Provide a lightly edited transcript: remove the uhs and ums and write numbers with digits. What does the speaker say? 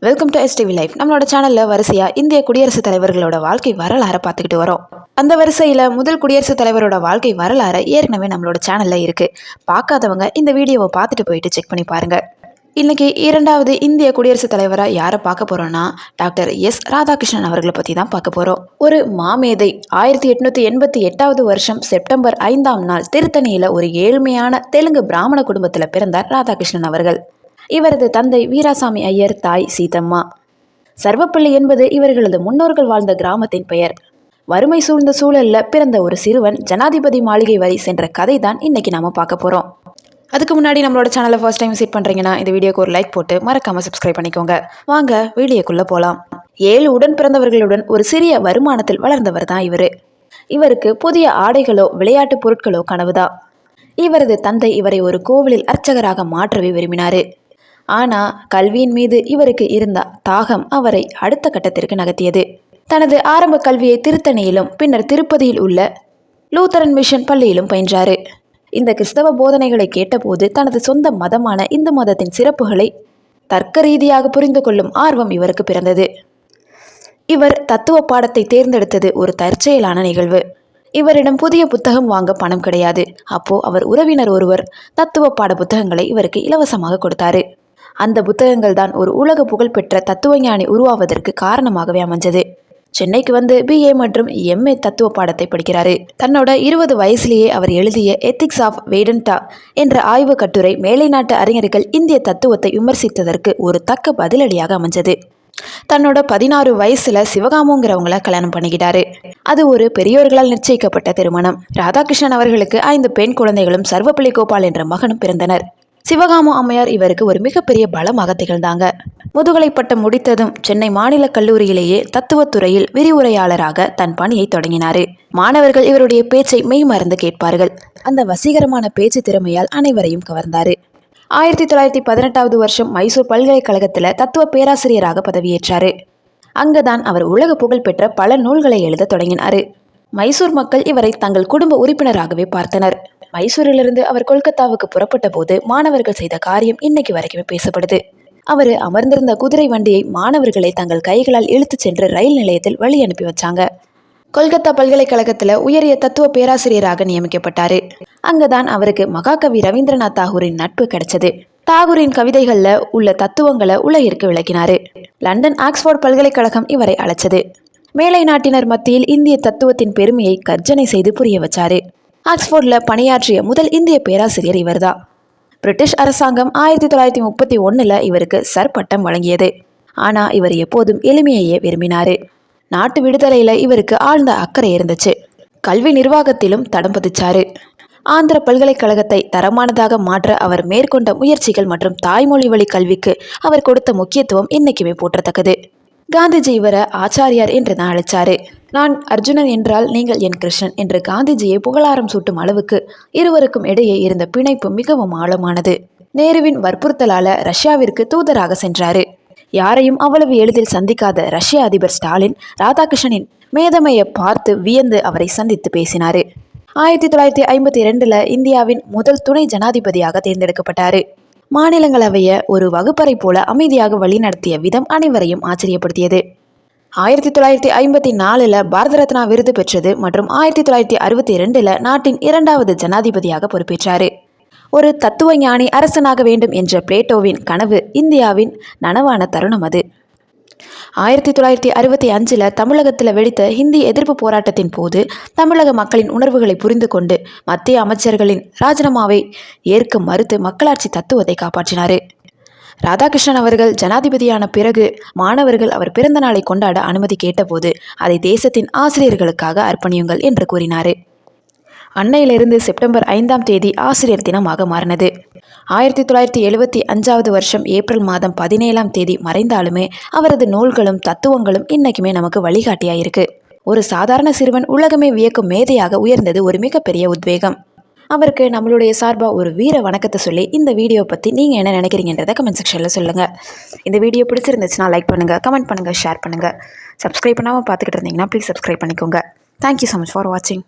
Welcome to STV life. நம்மளோட சேனலில் வரிசையாக இந்திய குடியரசுத் தலைவர்களோட வாழ்க்கை வரலாறை பார்த்துக்கிட்டு வரோம். அந்த வரிசையில் முதல் குடியரசுத் தலைவரோட வாழ்க்கை வரலாறு ஏற்கனவே நம்மளோட சேனலில் இருக்குது. பார்க்காதவங்க இந்த வீடியோவை பார்த்துட்டு போயிட்டு செக் பண்ணி பாருங்கள். இன்றைக்கி இரண்டாவது இந்திய குடியரசுத் தலைவராக யாரை பார்க்க போகிறோன்னா டாக்டர் எஸ் ராதாகிருஷ்ணன் அவர்களை பற்றி தான் பார்க்க போகிறோம். ஒரு மாமேதை. 1888 வருஷம் செப்டம்பர் 5ஆம் நாள் திருத்தணியில் ஒரு ஏழ்மையான தெலுங்கு பிராமண குடும்பத்தில் பிறந்தார் ராதாகிருஷ்ணன் அவர்கள். இவரது தந்தை வீராசாமி ஐயர், தாய் சீதம்மா. சர்வப்பள்ளி என்பது இவர்களது முன்னோர்கள் வாழ்ந்த கிராமத்தின் பெயர். வறுமை சூழ்ந்த சூழலில் பிறந்த ஒரு சிறுவன் ஜனாதிபதி மாளிகை வரை சென்ற கதை தான் இன்னைக்கு நாம பார்க்க போகிறோம். அதுக்கு முன்னாடி நம்மளோட சேனலை ஃபர்ஸ்ட் டைம் விசிட் பண்ணுறீங்கன்னா இந்த வீடியோக்கு ஒரு லைக் போட்டு மறக்காமல் சப்ஸ்கிரைப் பண்ணிக்கோங்க. வாங்க வீடியோக்குள்ளே போகலாம். 7 உடன் பிறந்தவர்களுடன் ஒரு சிறிய வருமானத்தில் வளர்ந்தவர் தான் இவர். இவருக்கு புதிய ஆடைகளோ விளையாட்டு பொருட்களோ கனவுதான். இவரது தந்தை இவரை ஒரு கோவிலில் அர்ச்சகராக மாற்றவே விரும்பினார். ஆனால் கல்வியின் மீது இவருக்கு இருந்த தாகம் அவரை அடுத்த கட்டத்திற்கு நகர்த்தியது. தனது ஆரம்ப கல்வியை திருத்தணியிலும் பின்னர் திருப்பதியில் உள்ள லூத்தரன் மிஷன் பள்ளியிலும் பயின்றார். இந்த கிறிஸ்தவ போதனைகளை கேட்டபோது தனது சொந்த மதமான இந்து மதத்தின் சிறப்புகளை தர்க்க ரீதியாக புரிந்து கொள்ளும் ஆர்வம் இவருக்கு பிறந்தது. இவர் தத்துவ பாடத்தை தேர்ந்தெடுத்தது ஒரு தற்செயலான நிகழ்வு. இவரிடம் புதிய புத்தகம் வாங்க பணம் கிடையாது. அப்போ அவர் உறவினர் ஒருவர் தத்துவ பாட புத்தகங்களை இவருக்கு இலவசமாக கொடுத்தாரு. அந்த புத்தகங்கள் தான் ஒரு உலக புகழ்பெற்ற தத்துவஞானி உருவாவதற்கு காரணமாகவே அமைஞ்சது. சென்னைக்கு வந்து BA மற்றும் MA தத்துவ பாடத்தை படிக்கிறாரு. தன்னோட 20 வயசுலேயே அவர் எழுதிய எத்திக்ஸ் ஆஃப் வேடண்டா என்ற ஆய்வு கட்டுரை மேலை நாட்டு அறிஞர்கள் இந்திய தத்துவத்தை விமர்சித்ததற்கு ஒரு தக்க பதிலடியாக அமைஞ்சது. தன்னோட 16 வயசுல சிவகாமுங்கிறவங்கள கல்யாணம் பண்ணிக்கிட்டாரு. அது ஒரு பெரியோர்களால் நிச்சயிக்கப்பட்ட திருமணம். ராதாகிருஷ்ணன் அவர்களுக்கு 5 பெண் குழந்தைகளும் சர்வப்பள்ளி கோபால் என்ற மகனும் பிறந்தனர். சிவகாமு அம்மையார் இவருக்கு ஒரு மிகப்பெரிய பலமாக திகழ்ந்தாங்க. முதுகலை பட்டம் முடித்ததும் சென்னை மாநில கல்லூரியிலேயே தத்துவத்துறையில் விரிவுரையாளராக தன் பணியை தொடங்கினார். மாணவர்கள் இவருடைய பேச்சை மெய்மறந்து கேட்பார்கள். அந்த வசீகரமான பேச்சு திறமையால் அனைவரையும் கவர்ந்தார். 1918 வருஷம் மைசூர் பல்கலைக்கழகத்தில் தத்துவ பேராசிரியராக பதவியேற்றார். அங்குதான் அவர் உலக புகழ்பெற்ற பல நூல்களை எழுத தொடங்கினார். மைசூர் மக்கள் இவரை தங்கள் குடும்ப உறுப்பினராகவே பார்த்தனர். மைசூரிலிருந்து அவர் கொல்கத்தாவுக்கு புறப்பட்ட போது மாணவர்கள் செய்த காரியம் இன்னைக்கு வரைக்குமே பேசப்படுது. அவர் அமர்ந்திருந்த குதிரை வண்டியை மாணவர்களை தங்கள் கைகளால் இழுத்துச் சென்று ரயில் நிலையத்தில் வழி அனுப்பி வச்சாங்க. கொல்கத்தா பல்கலைக்கழகத்தில் உயரிய தத்துவ பேராசிரியராக நியமிக்கப்பட்டார். அங்கதான் அவருக்கு மகாகவி ரவீந்திரநாத் தாகூரின் நட்பு கிடைச்சது. தாகூரின் கவிதைகளில் உள்ள தத்துவங்களை உலகிற்கு விளக்கினார். லண்டன் ஆக்ஸ்போர்ட் பல்கலைக்கழகம் இவரை அழைச்சது. மேலை நாட்டினர் மத்தியில் இந்திய தத்துவத்தின் பெருமையை கர்ஜனை செய்து புரிய வச்சாரு. ஆக்ஸ்போர்டில் பணியாற்றிய முதல் இந்திய பேராசிரியர் இவர்தான். பிரிட்டிஷ் அரசாங்கம் 1931 இவருக்கு சர் பட்டம் வழங்கியது. ஆனால் இவர் எப்போதும் எளிமையையே விரும்பினார். நாட்டு விடுதலையில் இவருக்கு ஆழ்ந்த அக்கறை இருந்துச்சு. கல்வி நிர்வாகத்திலும் தடம் பதிச்சாரு. ஆந்திர பல்கலைக்கழகத்தை தரமானதாக மாற்ற அவர் மேற்கொண்ட முயற்சிகள் மற்றும் தாய்மொழி வழி கல்விக்கு அவர் கொடுத்த முக்கியத்துவம் இன்னைக்குமே போற்றத்தக்கது. காந்திஜி இவரை ஆச்சாரியார் என்று தான் அழைச்சாரு. நான் அர்ஜுனன் என்றால் நீங்கள் என் கிருஷ்ணன் என்று காந்திஜியை புகழாரம் சூட்டும் அளவுக்கு இருவருக்கும் இடையே இருந்த பிணைப்பு மிகவும் ஆழமானது. நேருவின் வற்புறுத்தலால ரஷ்யாவிற்கு தூதராக சென்றாரு. யாரையும் அவ்வளவு எளிதில் சந்திக்காத ரஷ்ய அதிபர் ஸ்டாலின் ராதாகிருஷ்ணனின் மேதமையை பார்த்து வியந்து அவரை சந்தித்து பேசினார். 1952 இந்தியாவின் முதல் துணை ஜனாதிபதியாக தேர்ந்தெடுக்கப்பட்டார். மாநிலங்களவையை ஒரு வகுப்பறை போல அமைதியாக வழிநடத்திய விதம் அனைவரையும் ஆச்சரியப்படுத்தியது. 1954 பாரத ரத்னா விருது பெற்றது மற்றும் 1962 நாட்டின் 2வது ஜனாதிபதியாக பொறுப்பேற்றார். ஒரு தத்துவ ஞானி அரசனாக வேண்டும் என்ற பிளேட்டோவின் கனவு இந்தியாவின் நனவான தருணம் அது. 1965 தமிழகத்தில் வெடித்த ஹிந்தி எதிர்ப்பு போராட்டத்தின் போது தமிழக மக்களின் உணர்வுகளை புரிந்து கொண்டு மத்திய அமைச்சர்களின் ராஜினாமாவை ஏற்க மறுத்து மக்களாட்சி தத்துவத்தை காப்பாற்றினார். ராதாகிருஷ்ணன் அவர்கள் ஜனாதிபதியான பிறகு மாணவர்கள் அவர் பிறந்த நாளை கொண்டாட அனுமதி கேட்டபோது அதை தேசத்தின் ஆசிரியர்களுக்காக அர்ப்பணியுங்கள் என்று கூறினார். அன்னையிலிருந்து செப்டம்பர் 5ஆம் தேதி ஆசிரியர் தினமாக மாறினது. 1975 வருஷம் ஏப்ரல் மாதம் 17ஆம் தேதி மறைந்தாலுமே அவரது நூல்களும் தத்துவங்களும் இன்னைக்குமே நமக்கு வழிகாட்டியாயிருக்கு. ஒரு சாதாரண சிறுவன் உலகமே வியக்கும் மேதையாக உயர்ந்தது ஒரு மிகப்பெரிய உத்வேகம். அவருக்கு நம்மளுடைய சார்பாக ஒரு வீர வணக்கத்தை சொல்லி இந்த வீடியோ பற்றி நீங்கள் என்ன நினைக்கிறீங்கன்றதை கமெண்ட் செக்ஷனில் சொல்லுங்கள். இந்த வீடியோ பிடிச்சிருந்துச்சுன்னா லைக் பண்ணுங்கள், கமெண்ட் பண்ணுங்கள், ஷேர் பண்ணுங்கள். சப்ஸ்கிரைப் பண்ணாமல் பார்த்துக்கிட்டு இருந்தீங்கன்னா ப்ளீஸ் சப்ஸ்கிரைப் பண்ணிக்கோங்க. தேங்க்யூ ஸோ மச் ஃபார் வாட்சிங்.